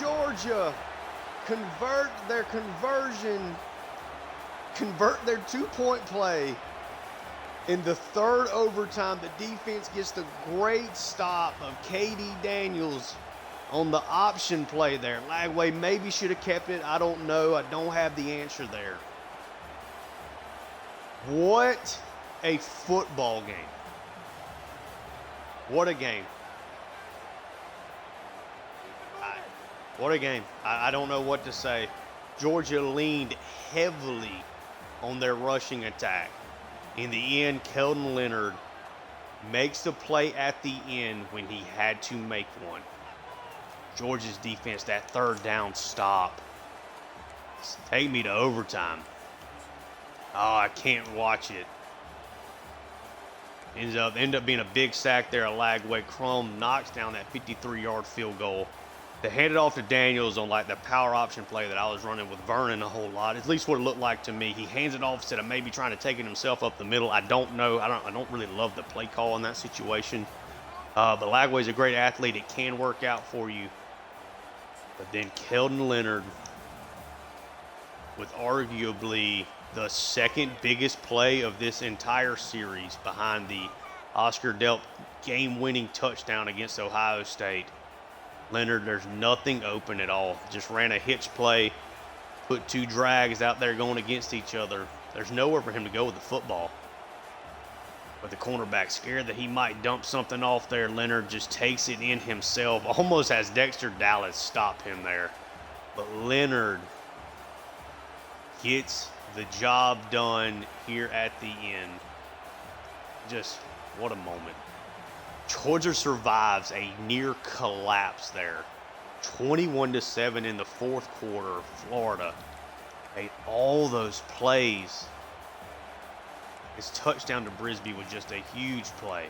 Speaker 1: Georgia, convert their 2-point play. In the 3rd overtime, the defense gets the great stop of KD Daniels on the option play there. Lagway maybe should have kept it. I don't know. I don't have the answer there. What a football game. What a game. What a game. I don't know what to say. Georgia leaned heavily on their rushing attack. In the end, Kelton Leonard makes the play at the end when he had to make one. Georgia's defense, that 3rd down stop. Take me to overtime. Oh, I can't watch it. Ends up being a big sack there at Lagway. Crum knocks down that 53-yard field goal. They hand it off to Daniels on like the power option play that I was running with Vernon a whole lot. At least what it looked like to me. He hands it off instead of maybe trying to take it himself up the middle. I don't know. I don't really love the play call in that situation. But Lagway's a great athlete. It can work out for you. But then Keldon Leonard, with arguably the second biggest play of this entire series behind the Oscar Delp game-winning touchdown against Ohio State. Leonard, there's nothing open at all. Just ran a hitch play, put two drags out there going against each other. There's nowhere for him to go with the football. But the cornerback, scared that he might dump something off there, Leonard just takes it in himself. Almost has Dexter Dallas stop him there. But Leonard gets the job done here at the end. Just what a moment. Georgia survives a near collapse there. 21-7 in the fourth quarter. Florida made all those plays. His touchdown to Brisby was just a huge play.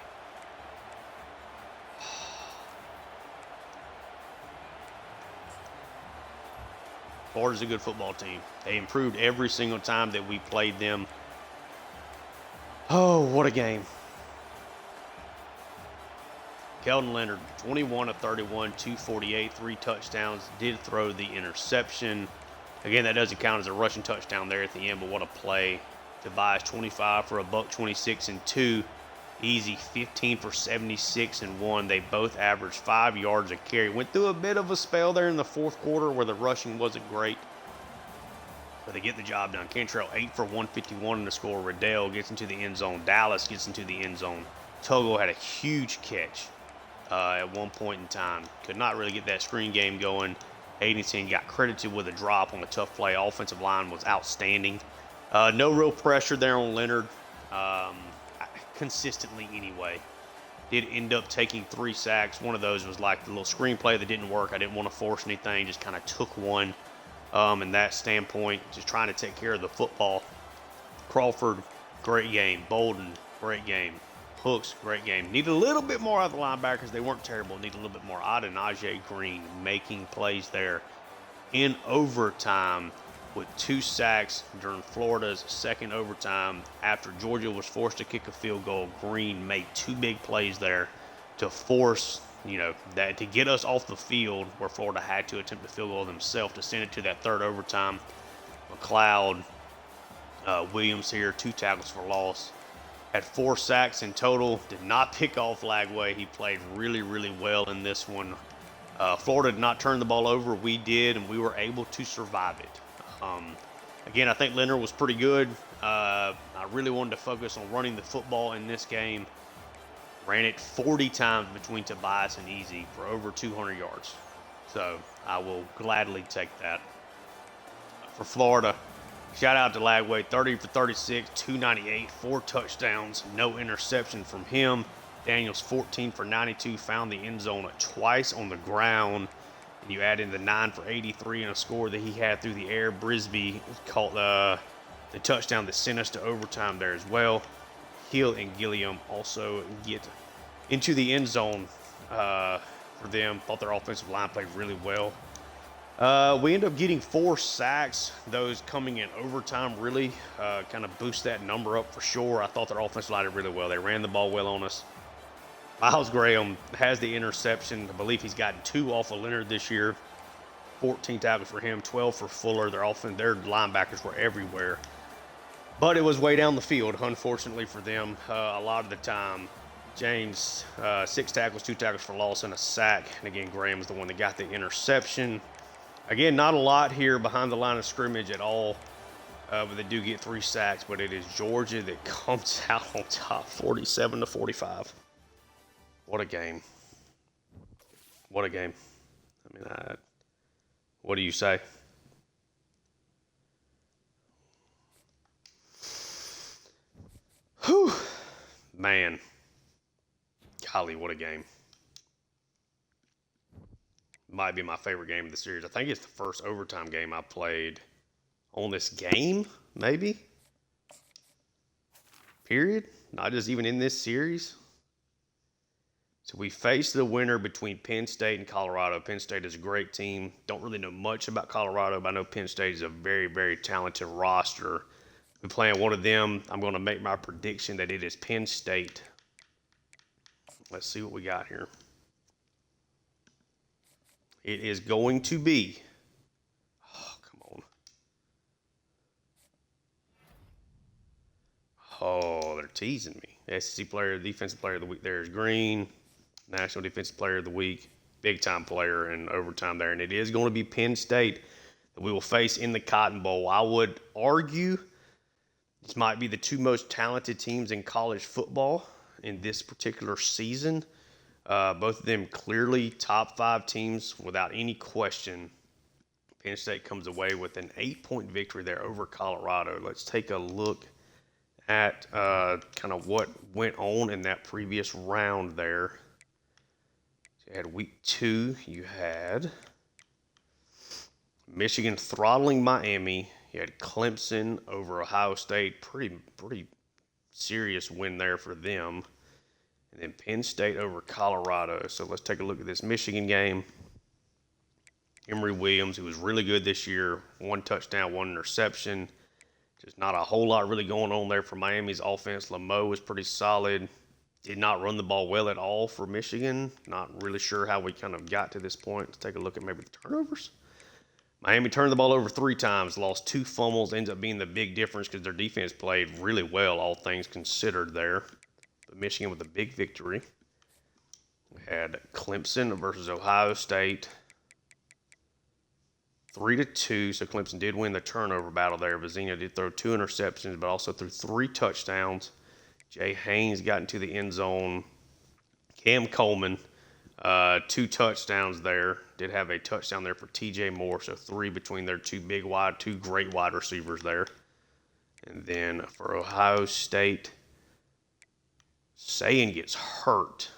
Speaker 1: Florida's a good football team. They improved every single time that we played them. Oh, what a game. Keldon Leonard, 21 of 31, 248, 3 touchdowns. Did throw the interception. Again, that doesn't count as a rushing touchdown there at the end, but what a play. Tobias, 25 for $126 and 2. Easy, 15 for 76 and 1. They both averaged 5 yards a carry. Went through a bit of a spell there in the fourth quarter where the rushing wasn't great, but they get the job done. Cantrell, 8 for 151 in the score. Riddell gets into the end zone. Dallas gets into the end zone. Togo had a huge catch at one point in time. Could not really get that screen game going. Haydenson got credited with a drop on a tough play. Offensive line was outstanding. No real pressure there on Leonard, consistently anyway. Did end up taking 3 sacks. One of those was like the little screenplay that didn't work. I didn't want to force anything, just kind of took one. In that standpoint, just trying to take care of the football. Crawford, great game. Bolden, great game. Hooks, great game. Need a little bit more out of the linebackers. They weren't terrible. Need a little bit more out of Najee Green making plays there in overtime with 2 sacks during Florida's second overtime. After Georgia was forced to kick a field goal, Green made 2 big plays there to force, that to get us off the field where Florida had to attempt a field goal themselves to send it to that third overtime. McLeod, Williams here, 2 tackles for loss. Had 4 sacks in total. Did not pick off Lagway. He played really, really well in this one. Florida did not turn the ball over. We did, and we were able to survive it. Again, I think Leonard was pretty good. I really wanted to focus on running the football in this game. Ran it 40 times between Tobias and Easy for over 200 yards. So I will gladly take that. For Florida, shout out to Lagway, 30 for 36, 298, 4 touchdowns, no interception from him. Daniels, 14 for 92, found the end zone twice on the ground. And you add in the 9 for 83 and a score that he had through the air. Brisby caught the touchdown that sent us to overtime there as well. Hill and Gilliam also get into the end zone for them. Thought their offensive line played really well. We end up getting 4 sacks. Those coming in overtime really kind of boost that number up for sure. I thought their offensive line did really well. They ran the ball well on us. Miles Graham has the interception. I believe he's gotten 2 off of Leonard this year. 14 tackles for him, 12 for Fuller. Their linebackers were everywhere. But it was way down the field, unfortunately for them, a lot of the time. James, 6 tackles, 2 tackles for loss, and a sack. And again, Graham was the one that got the interception. Again, not a lot here behind the line of scrimmage at all. But they do get 3 sacks, but it is Georgia that comes out on top, 47-45. What a game. What a game. I mean, what do you say? Whew. Man. Golly, what a game. Might be my favorite game of the series. I think it's the first overtime game I played on this game, maybe. Period. Not just even in this series. So we face the winner between Penn State and Colorado. Penn State is a great team. Don't really know much about Colorado, but I know Penn State is a very, very talented roster. We're playing one of them. I'm going to make my prediction that it is Penn State. Let's see what we got here. It is going to be, oh, come on. Oh, they're teasing me. SEC player, defensive player of the week. There's Green, National Defensive Player of the Week, big time player in overtime there. And it is going to be Penn State that we will face in the Cotton Bowl. I would argue this might be the two most talented teams in college football in this particular season. Both of them clearly top 5 teams without any question. Penn State comes away with an 8-point victory there over Colorado. Let's take a look at kind of what went on in that previous round there. So you had week 2, you had Michigan throttling Miami. You had Clemson over Ohio State. Pretty serious win there for them. And then Penn State over Colorado. So let's take a look at this Michigan game. Emory Williams, who was really good this year, 1 touchdown, 1 interception. Just not a whole lot really going on there for Miami's offense. Lamo was pretty solid. Did not run the ball well at all for Michigan. Not really sure how we kind of got to this point. Let's take a look at maybe the turnovers. Miami turned the ball over 3 times, lost 2 fumbles, ends up being the big difference because their defense played really well, all things considered there. But Michigan with a big victory. We had Clemson versus Ohio State. 3-2, so Clemson did win the turnover battle there. Vizina did throw 2 interceptions, but also threw 3 touchdowns. Jay Haynes got into the end zone. Cam Coleman, 2 touchdowns there. Did have a touchdown there for TJ Moore, so 3 between their 2 great wide receivers there. And then for Ohio State, Sayin gets hurt.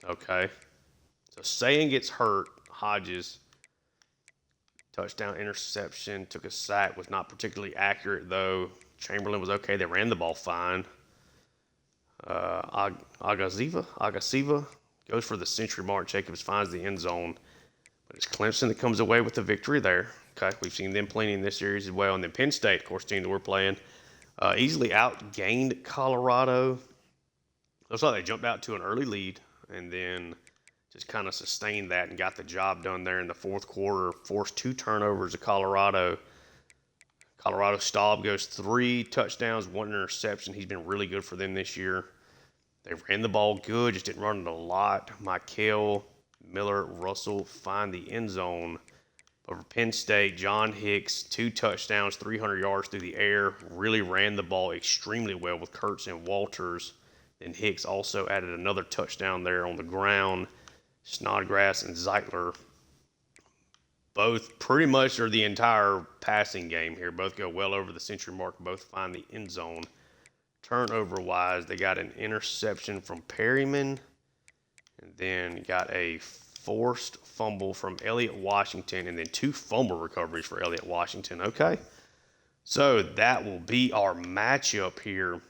Speaker 1: Okay. So Sayin gets hurt. Hodges, touchdown, interception, took a sack, was not particularly accurate though. Chamberlain was okay. They ran the ball fine. Agasiva goes for the century mark. Jacobs finds the end zone. But it's Clemson that comes away with the victory there. Okay, we've seen them plenty in this series as well. And then Penn State, of course, team that we're playing, easily outgained Colorado. Looks like they jumped out to an early lead and then just kind of sustained that and got the job done there in the fourth quarter. Forced 2 turnovers to Colorado. Colorado Staub goes 3 touchdowns, 1 interception. He's been really good for them this year. They ran the ball good, just didn't run it a lot. Michael, Miller, Russell find the end zone. Over Penn State, John Hicks, 2 touchdowns, 300 yards through the air. Really ran the ball extremely well with Kurtz and Walters. Then Hicks also added another touchdown there on the ground. Snodgrass and Zeitler both pretty much are the entire passing game here. Both go well over the century mark. Both find the end zone. Turnover-wise, they got an interception from Perryman. And then got a forced fumble from Elliott Washington. And then 2 fumble recoveries for Elliott Washington. Okay. So that will be our matchup here.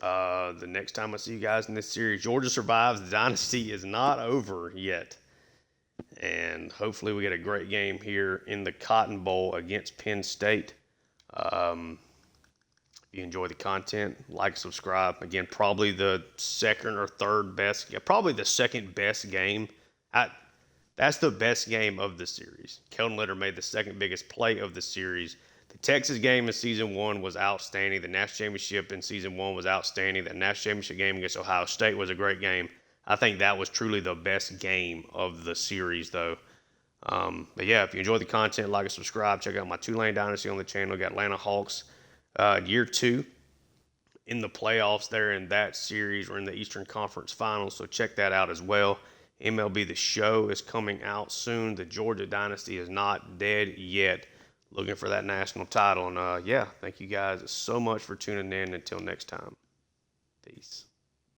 Speaker 1: The next time I see you guys in this series, Georgia survives. The dynasty is not over yet. And hopefully we get a great game here in the Cotton Bowl against Penn State. If you enjoy the content, like, subscribe. Again, probably the second or third best, probably the second best game. That's the best game of the series. Kelton Litter made the second biggest play of the series. The Texas game in Season 1 was outstanding. The National Championship in Season 1 was outstanding. The National Championship game against Ohio State was a great game. I think that was truly the best game of the series, though. But, yeah, if you enjoy the content, like and subscribe. Check out my Tulane Dynasty on the channel. Got Atlanta Hawks year 2 in the playoffs there in that series. We're in the Eastern Conference Finals, so check that out as well. MLB The Show is coming out soon. The Georgia Dynasty is not dead yet. Looking for that national title. And, yeah, thank you guys so much for tuning in. Until next time, peace.